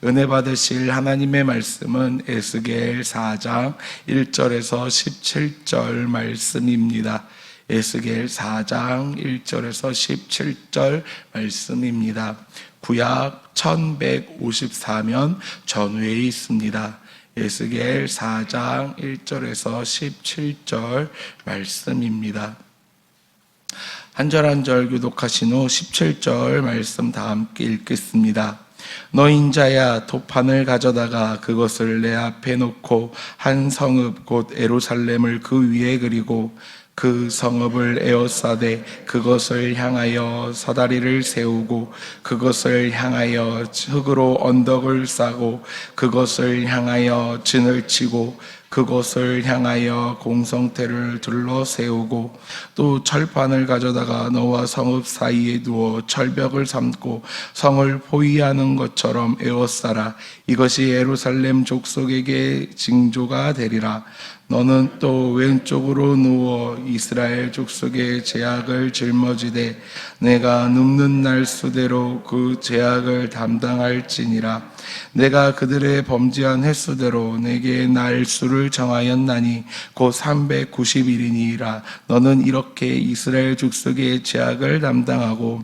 은혜 받으실 하나님의 말씀은 에스겔 4장 1절에서 17절 말씀입니다. 에스겔 4장 1절에서 17절 말씀입니다. 구약 1154면 전후에 있습니다. 에스겔 4장 1절에서 17절 말씀입니다. 한 절 한 절 교독하신 후 17절 말씀 다 함께 읽겠습니다. 너 인자야, 도판을 가져다가 그것을 내 앞에 놓고 한 성읍 곧 예루살렘을 그 위에 그리고 그 성읍을 에워싸되 그것을 향하여 사다리를 세우고 그것을 향하여 흙으로 언덕을 싸고 그것을 향하여 진을 치고 그것을 향하여 공성태를 둘러 세우고 또 철판을 가져다가 너와 성읍 사이에 두어 철벽을 삼고 성을 포위하는 것처럼 에워싸라. 이것이 예루살렘 족속에게 징조가 되리라. 너는 또 왼쪽으로 누워 이스라엘 족속의 제약을 짊어지되 내가 눕는 날 수대로 그 제약을 담당할지니라. 내가 그들의 범죄한 횟수대로 내게 날수를 정하였나니 곧 390일이니라. 너는 이렇게 이스라엘 족속의 제약을 담당하고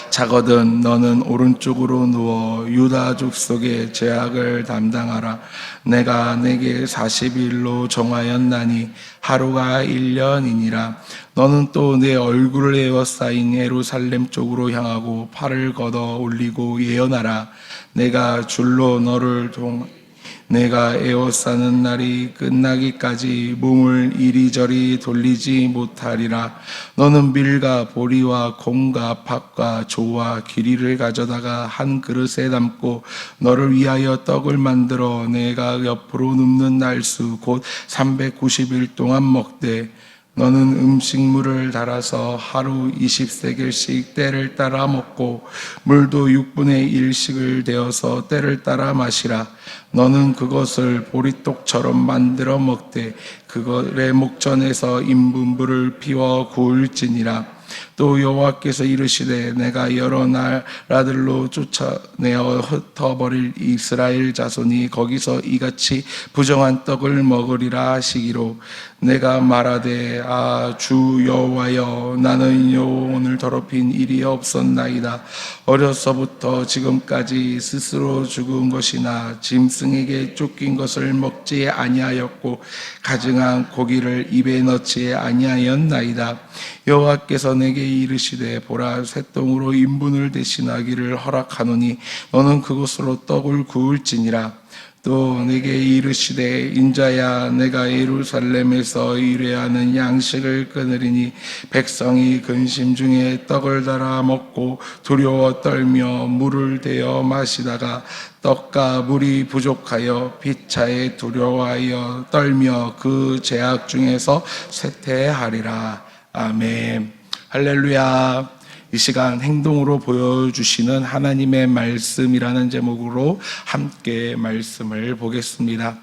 자거든 너는 오른쪽으로 누워 유다 족속의 제약을 담당하라. 내가 내게 40일로 정하였나니 하루가 1년이니라. 너는 또 내 얼굴을 에워싸인 예루살렘 쪽으로 향하고 팔을 걷어 올리고 예언하라. 내가 줄로 너를 내가 에워싸는 날이 끝나기까지 몸을 이리저리 돌리지 못하리라. 너는 밀과 보리와 콩과 팥과 조와 기리를 가져다가 한 그릇에 담고 너를 위하여 떡을 만들어 내가 옆으로 눕는 날수 곧 390일 동안 먹되 너는 음식물을 달아서 하루 20세겔씩 때를 따라 먹고 물도 6분의 1씩을 데워서 때를 따라 마시라. 너는 그것을 보리떡처럼 만들어 먹되 그것의 목전에서 인분불을 피워 구울지니라. 또 여호와께서 이르시되 내가 여러 나라들로 쫓아내어 흩어버릴 이스라엘 자손이 거기서 이같이 부정한 떡을 먹으리라 하시기로 내가 말하되 주 여호와여 나는 영혼을 더럽힌 일이 없었나이다. 어려서부터 지금까지 스스로 죽은 것이나 짐승에게 쫓긴 것을 먹지 아니하였고 가증한 고기를 입에 넣지 아니하였나이다. 여호와께서 내게 이르시되 보라 쇠똥으로 인분을 대신하기를 허락하노니 너는 그것으로 떡을 구울지니라. 또 내게 이르시되 인자야 내가 예루살렘에서 일회하는 양식을 끊으리니 백성이 근심 중에 떡을 달아 먹고 두려워 떨며 물을 대어 마시다가 떡과 물이 부족하여 피차에 두려워하여 떨며 그 제약 중에서 쇠퇴하리라. 아멘. 할렐루야. 이 시간 행동으로 보여주시는 하나님의 말씀이라는 제목으로 함께 말씀을 보겠습니다.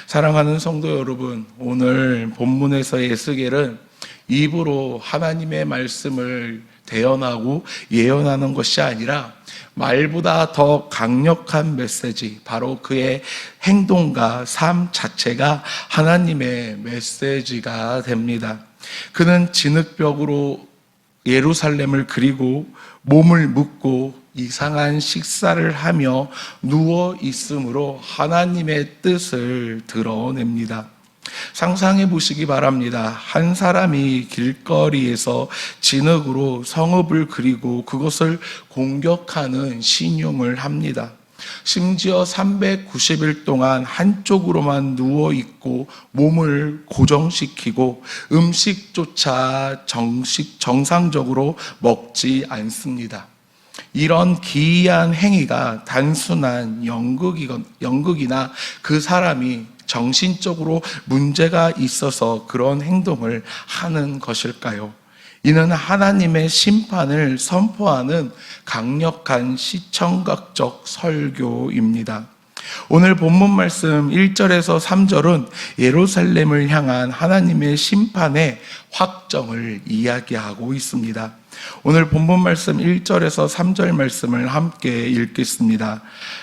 사랑하는 성도 여러분, 오늘 본문에서의 에스겔은 입으로 하나님의 말씀을 대언하고 예언하는 것이 아니라 말보다 더 강력한 메시지, 바로 그의 행동과 삶 자체가 하나님의 메시지가 됩니다. 그는 진흙벽으로 예루살렘을 그리고 몸을 묶고 이상한 식사를 하며 누워 있으므로 하나님의 뜻을 드러냅니다. 상상해 보시기 바랍니다. 한 사람이 길거리에서 진흙으로 성읍을 그리고 그것을 공격하는 신용을 합니다. 심지어 390일 동안 한쪽으로만 누워있고 몸을 고정시키고 음식조차 정상적으로 먹지 않습니다. 이런 기이한 행위가 단순한 연극이나 그 사람이 정신적으로 문제가 있어서 그런 행동을 하는 것일까요? 이는 하나님의 심판을 선포하는 강력한 시청각적 설교입니다. 오늘 본문 말씀 1절에서 3절은 예루살렘을 향한 하나님의 심판의 확정을 이야기하고 있습니다. 오늘 본문 말씀 1절에서 3절 말씀을 함께 읽겠습니다.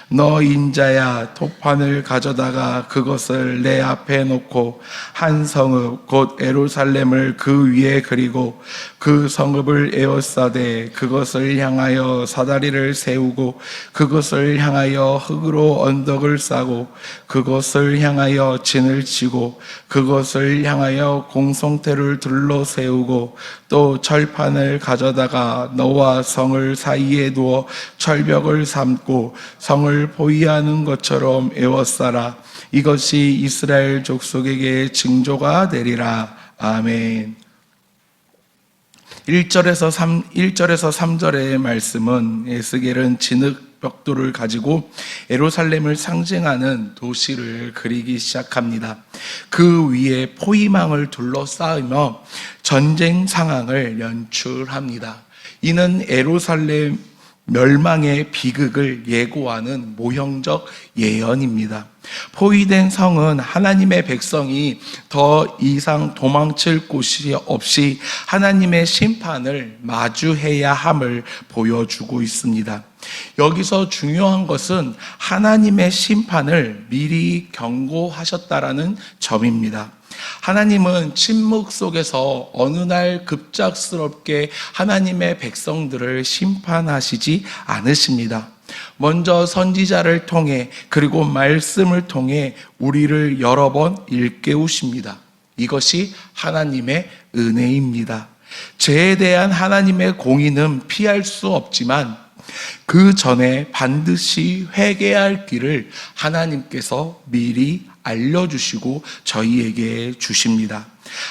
너 인자야, 토판을 가져다가 그것을 내 앞에 놓고 한 성읍 곧 예루살렘을 그 위에 그리고 그 성읍을 에워싸되 그것을 향하여 사다리를 세우고 그것을 향하여 흙으로 언덕을 싸고 그것을 향하여 진을 치고 그것을 향하여 공성태를 둘러 세우고 또 철판을 가져다가 너와 성을 사이에 두어 철벽을 삼고 성을 보위하는 것처럼 에워싸라. 이것이 이스라엘 족속에게 징조가 되리라. 아멘. 1절에서 3절의 말씀은 에스겔은 진흙 벽돌을 가지고 예루살렘을 상징하는 도시를 그리기 시작합니다. 그 위에 포위망을 둘러싸으며 전쟁 상황을 연출합니다. 이는 예루살렘 멸망의 비극을 예고하는 모형적 예언입니다. 포위된 성은 하나님의 백성이 더 이상 도망칠 곳이 없이 하나님의 심판을 마주해야 함을 보여주고 있습니다. 여기서 중요한 것은 하나님의 심판을 미리 경고하셨다라는 점입니다. 하나님은 침묵 속에서 어느 날 급작스럽게 하나님의 백성들을 심판하시지 않으십니다. 먼저 선지자를 통해 그리고 말씀을 통해 우리를 여러 번 일깨우십니다. 이것이 하나님의 은혜입니다. 죄에 대한 하나님의 공의는 피할 수 없지만 그 전에 반드시 회개할 길을 하나님께서 미리 알려주시고 저희에게 주십니다.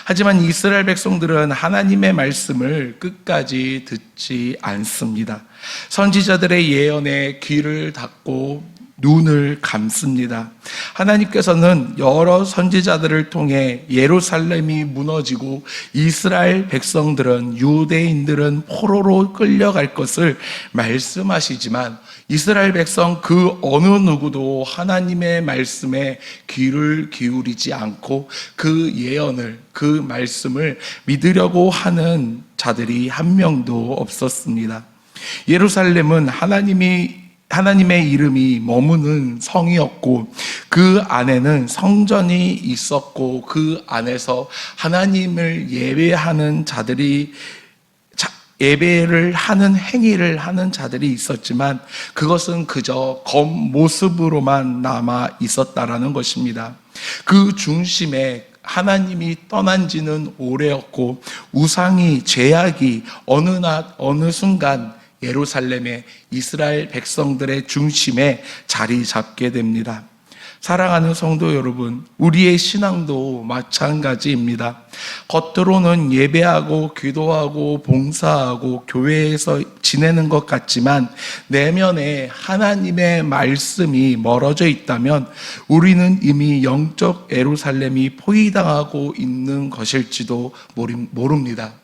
하지만 이스라엘 백성들은 하나님의 말씀을 끝까지 듣지 않습니다. 선지자들의 예언에 귀를 닫고 눈을 감습니다. 하나님께서는 여러 선지자들을 통해 예루살렘이 무너지고 이스라엘 백성들은 유대인들은 포로로 끌려갈 것을 말씀하시지만 이스라엘 백성 그 어느 누구도 하나님의 말씀에 귀를 기울이지 않고 그 예언을, 그 말씀을 믿으려고 하는 자들이 한 명도 없었습니다. 예루살렘은 하나님의 이름이 머무는 성이었고 그 안에는 성전이 있었고 그 안에서 하나님을 예배하는 자들이 예배를 하는 행위를 하는 자들이 있었지만 그것은 그저 겉모습으로만 남아 있었다라는 것입니다. 그 중심에 하나님이 떠난 지는 오래였고 우상이 죄악이 어느 순간 예루살렘의 이스라엘 백성들의 중심에 자리 잡게 됩니다. 사랑하는 성도 여러분, 우리의 신앙도 마찬가지입니다. 겉으로는 예배하고 기도하고 봉사하고 교회에서 지내는 것 같지만 내면에 하나님의 말씀이 멀어져 있다면 우리는 이미 영적 예루살렘이 포위당하고 있는 것일지도 모릅니다.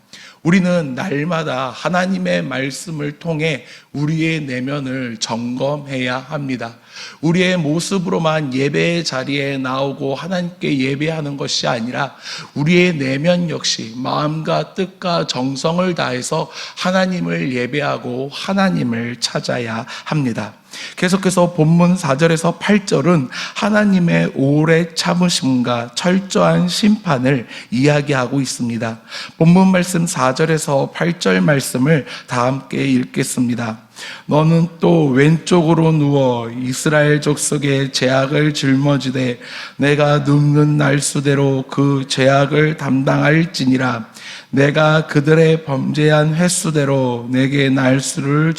우리는 날마다 하나님의 말씀을 통해 우리의 내면을 점검해야 합니다. 우리의 모습으로만 예배의 자리에 나오고 하나님께 예배하는 것이 아니라 우리의 내면 역시 마음과 뜻과 정성을 다해서 하나님을 예배하고 하나님을 찾아야 합니다. 계속해서 본문 4절에서 8절은 하나님의 오래 참으심과 철저한 심판을 이야기하고 있습니다. 본문 말씀 4절에서 8절 말씀을 다 함께 읽겠습니다. 너는 또 왼쪽으로 누워 이스라엘 족속의 죄악을 짊어지되 내가 눕는 날수대로 그 죄악을 담당할지니라. 내가 그들의 범죄한 횟수대로 내게 날수를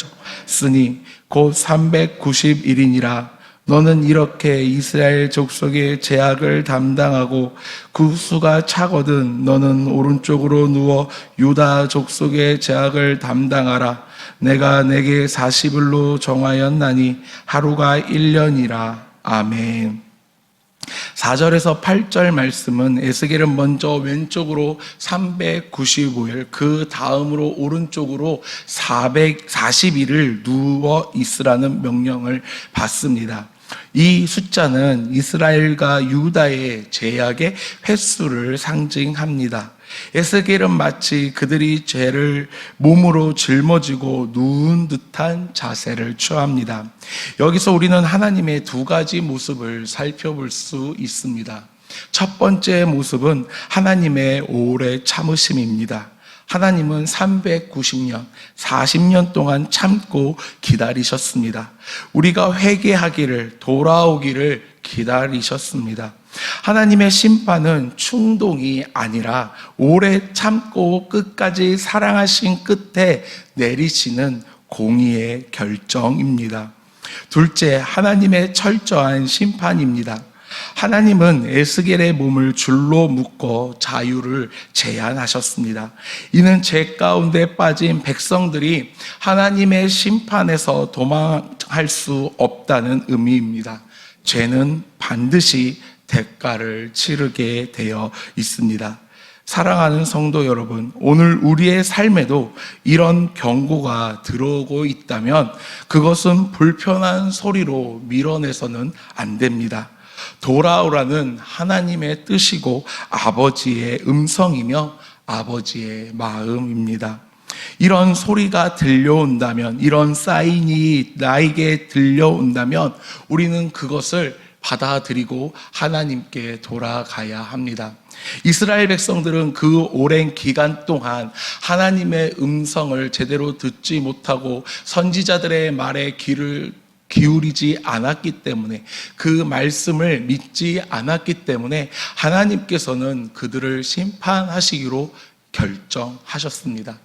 쓰니 곧 390일이니라. 너는 이렇게 이스라엘 족속의 죄악을 담당하고 그 수가 차거든 너는 오른쪽으로 누워 유다 족속의 죄악을 담당하라. 내가 내게 40일로 정하였나니 하루가 1년이라. 아멘. 4절에서 8절 말씀은 에스겔은 먼저 왼쪽으로 395일, 그 다음으로 오른쪽으로 440일을 누워 있으라는 명령을 받습니다. 이 숫자는 이스라엘과 유다의 죄악의 횟수를 상징합니다. 에스겔은 마치 그들이 죄를 몸으로 짊어지고 누운 듯한 자세를 취합니다. 여기서 우리는 하나님의 두 가지 모습을 살펴볼 수 있습니다. 첫 번째 모습은 하나님의 오래 참으심입니다. 하나님은 390년, 40년 동안 참고 기다리셨습니다. 우리가 회개하기를, 돌아오기를 기다리셨습니다. 하나님의 심판은 충동이 아니라 오래 참고 끝까지 사랑하신 끝에 내리시는 공의의 결정입니다. 둘째, 하나님의 철저한 심판입니다. 하나님은 에스겔의 몸을 줄로 묶어 자유를 제한하셨습니다. 이는 죄 가운데 빠진 백성들이 하나님의 심판에서 도망할 수 없다는 의미입니다. 죄는 반드시 대가를 치르게 되어 있습니다. 사랑하는 성도 여러분, 오늘 우리의 삶에도 이런 경고가 들어오고 있다면 그것은 불편한 소리로 밀어내서는 안 됩니다. 돌아오라는 하나님의 뜻이고 아버지의 음성이며 아버지의 마음입니다. 이런 소리가 들려온다면, 이런 사인이 나에게 들려온다면 우리는 그것을 받아들이고 하나님께 돌아가야 합니다. 이스라엘 백성들은 그 오랜 기간 동안 하나님의 음성을 제대로 듣지 못하고 선지자들의 말에 귀를 기울이지 않았기 때문에, 그 말씀을 믿지 않았기 때문에 하나님께서는 그들을 심판하시기로 결정하셨습니다.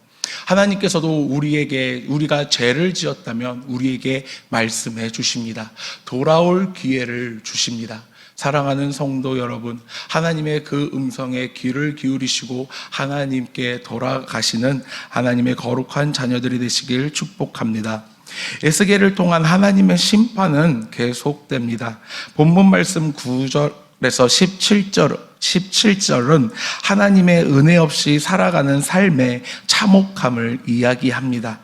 하나님께서도 우리가 죄를 지었다면 우리에게 말씀해 주십니다. 돌아올 기회를 주십니다. 사랑하는 성도 여러분, 하나님의 그 음성에 귀를 기울이시고 하나님께 돌아가시는 하나님의 거룩한 자녀들이 되시길 축복합니다. 에스겔을 통한 하나님의 심판은 계속됩니다. 본문 말씀 9절에서 17절은 하나님의 은혜 없이 살아가는 삶의 참혹함을 이야기합니다.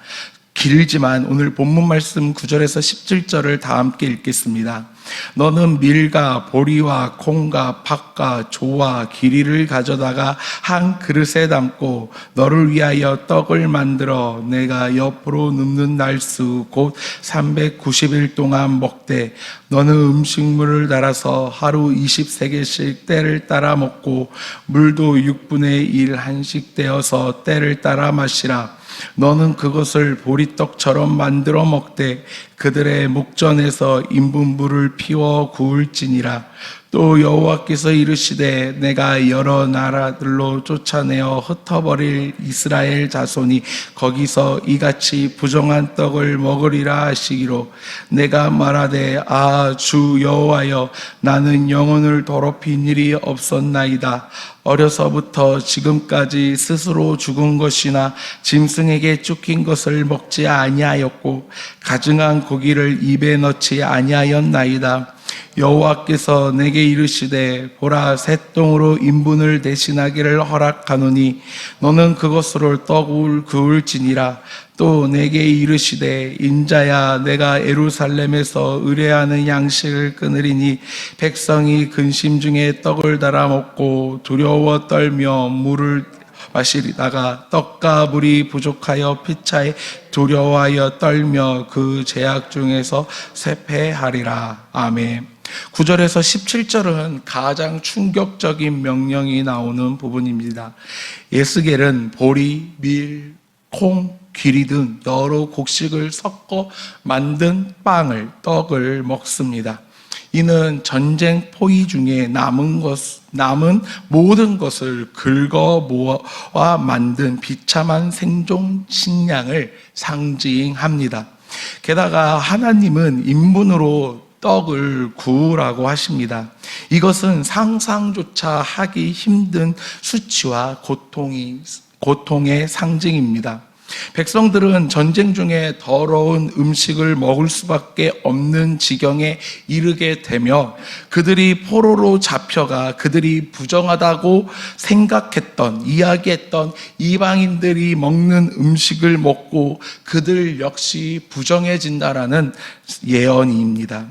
길지만 오늘 본문 말씀 9절에서 17절을 다 함께 읽겠습니다. 너는 밀과 보리와 콩과 팥과 조와 기리를 가져다가 한 그릇에 담고 너를 위하여 떡을 만들어 내가 옆으로 눕는 날수 곧 390일 동안 먹되 너는 음식물을 달아서 하루 20세겔씩 때를 따라 먹고 물도 6분의 1 한씩 떼어서 때를 따라 마시라. 너는 그것을 보리떡처럼 만들어 먹되 그들의 목전에서 인분불을 피워 구울지니라. 또 여호와께서 이르시되 내가 여러 나라들로 쫓아내어 흩어버릴 이스라엘 자손이 거기서 이같이 부정한 떡을 먹으리라 하시기로 내가 말하되 주 여호와여 나는 영혼을 더럽힌 일이 없었나이다. 어려서부터 지금까지 스스로 죽은 것이나 짐승에게 쫓긴 것을 먹지 아니하였고 가증한 고기를 입에 넣지 아니하였나이다. 여호와께서 내게 이르시되 보라 새똥으로 인분을 대신하기를 허락하노니 너는 그것으로 떡을 구울지니라. 또 내게 이르시되 인자야 내가 예루살렘에서 의뢰하는 양식을 끊으리니 백성이 근심 중에 떡을 달아 먹고 두려워 떨며 물을 마시다가 떡과 물이 부족하여 피차에 두려워하여 떨며 그 죄악 중에서 쇠폐하리라. 아멘. 9절에서 17절은 가장 충격적인 명령이 나오는 부분입니다. 에스겔은 보리, 밀, 콩, 귀리 등 여러 곡식을 섞어 만든 떡을 먹습니다. 이는 전쟁 포위 중에 남은 모든 것을 긁어 모아 만든 비참한 생존 식량을 상징합니다. 게다가 하나님은 인분으로 떡을 구우라고 하십니다. 이것은 상상조차 하기 힘든 수치와 고통의 상징입니다. 백성들은 전쟁 중에 더러운 음식을 먹을 수밖에 없는 지경에 이르게 되며 그들이 포로로 잡혀가 그들이 부정하다고 이야기했던 이방인들이 먹는 음식을 먹고 그들 역시 부정해진다라는 예언입니다.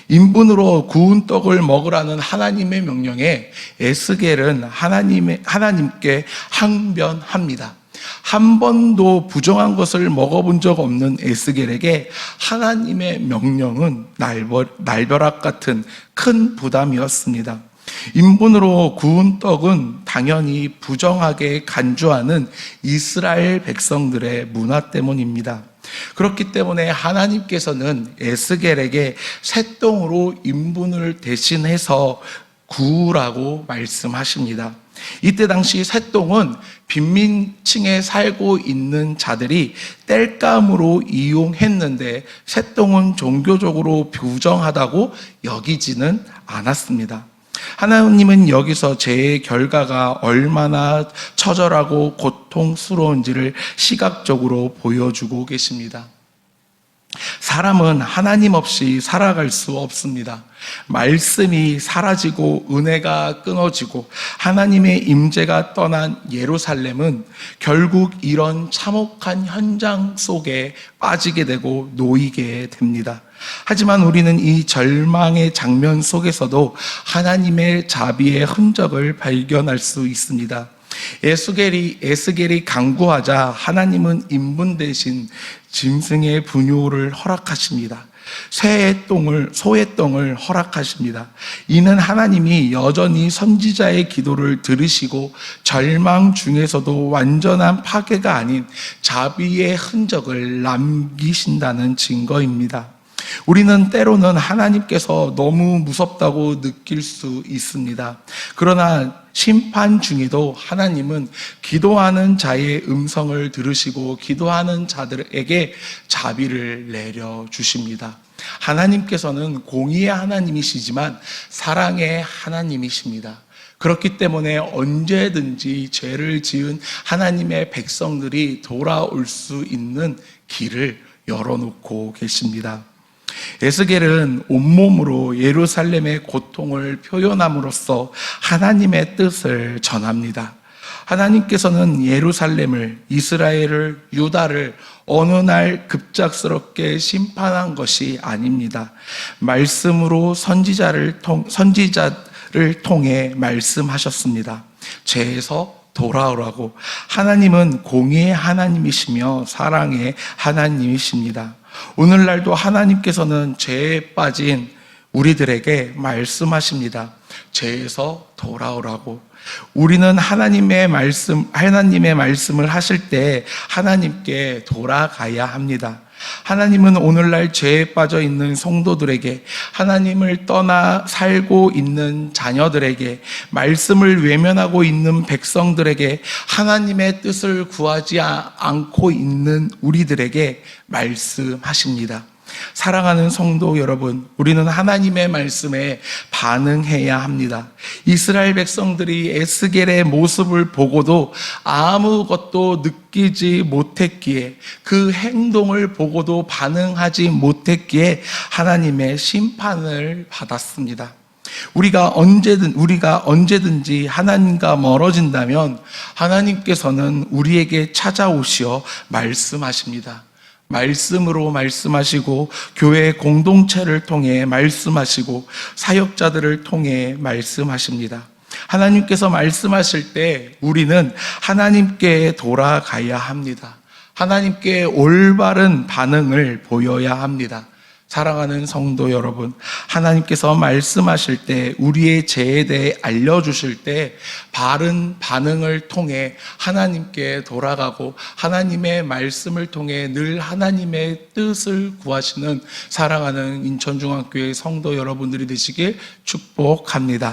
인분으로 구운 떡을 먹으라는 하나님의 명령에 에스겔은 하나님께 항변합니다. 한 번도 부정한 것을 먹어본 적 없는 에스겔에게 하나님의 명령은 날벼락 같은 큰 부담이었습니다. 인분으로 구운 떡은 당연히 부정하게 간주하는 이스라엘 백성들의 문화 때문입니다. 그렇기 때문에 하나님께서는 에스겔에게 새똥으로 인분을 대신해서 구우라고 말씀하십니다. 이때 당시 새똥은 빈민층에 살고 있는 자들이 땔감으로 이용했는데 새똥은 종교적으로 부정하다고 여기지는 않았습니다. 하나님은 여기서 죄의 결과가 얼마나 처절하고 고통스러운지를 시각적으로 보여주고 계십니다. 사람은 하나님 없이 살아갈 수 없습니다. 말씀이 사라지고 은혜가 끊어지고 하나님의 임재가 떠난 예루살렘은 결국 이런 참혹한 현장 속에 빠지게 되고 놓이게 됩니다. 하지만 우리는 이 절망의 장면 속에서도 하나님의 자비의 흔적을 발견할 수 있습니다. 에스겔이 간구하자 하나님은 인분 대신 짐승의 분유를 허락하십니다. 소의 똥을 허락하십니다. 이는 하나님이 여전히 선지자의 기도를 들으시고 절망 중에서도 완전한 파괴가 아닌 자비의 흔적을 남기신다는 증거입니다. 우리는 때로는 하나님께서 너무 무섭다고 느낄 수 있습니다. 그러나 심판 중에도 하나님은 기도하는 자의 음성을 들으시고 기도하는 자들에게 자비를 내려주십니다. 하나님께서는 공의의 하나님이시지만 사랑의 하나님이십니다. 그렇기 때문에 언제든지 죄를 지은 하나님의 백성들이 돌아올 수 있는 길을 열어놓고 계십니다. 에스겔은 온몸으로 예루살렘의 고통을 표현함으로써 하나님의 뜻을 전합니다. 하나님께서는 예루살렘을, 이스라엘을, 유다를 어느 날 급작스럽게 심판한 것이 아닙니다. 말씀으로 선지자를 통해 말씀하셨습니다. 죄에서 돌아오라고. 하나님은 공의의 하나님이시며 사랑의 하나님이십니다. 오늘날도 하나님께서는 죄에 빠진 우리들에게 말씀하십니다. 죄에서 돌아오라고. 우리는 하나님의 말씀을 하실 때 하나님께 돌아가야 합니다. 하나님은 오늘날 죄에 빠져 있는 성도들에게, 하나님을 떠나 살고 있는 자녀들에게, 말씀을 외면하고 있는 백성들에게, 하나님의 뜻을 구하지 않고 있는 우리들에게 말씀하십니다. 사랑하는 성도 여러분, 우리는 하나님의 말씀에 반응해야 합니다. 이스라엘 백성들이 에스겔의 모습을 보고도 아무것도 느끼지 못했기에, 그 행동을 보고도 반응하지 못했기에 하나님의 심판을 받았습니다. 우리가 언제든지 하나님과 멀어진다면 하나님께서는 우리에게 찾아오시어 말씀하십니다. 말씀으로 말씀하시고, 교회 공동체를 통해 말씀하시고, 사역자들을 통해 말씀하십니다. 하나님께서 말씀하실 때 우리는 하나님께 돌아가야 합니다. 하나님께 올바른 반응을 보여야 합니다. 사랑하는 성도 여러분, 하나님께서 말씀하실 때, 우리의 죄에 대해 알려주실 때 바른 반응을 통해 하나님께 돌아가고 하나님의 말씀을 통해 늘 하나님의 뜻을 구하시는 사랑하는 인천중앙교회 성도 여러분들이 되시길 축복합니다.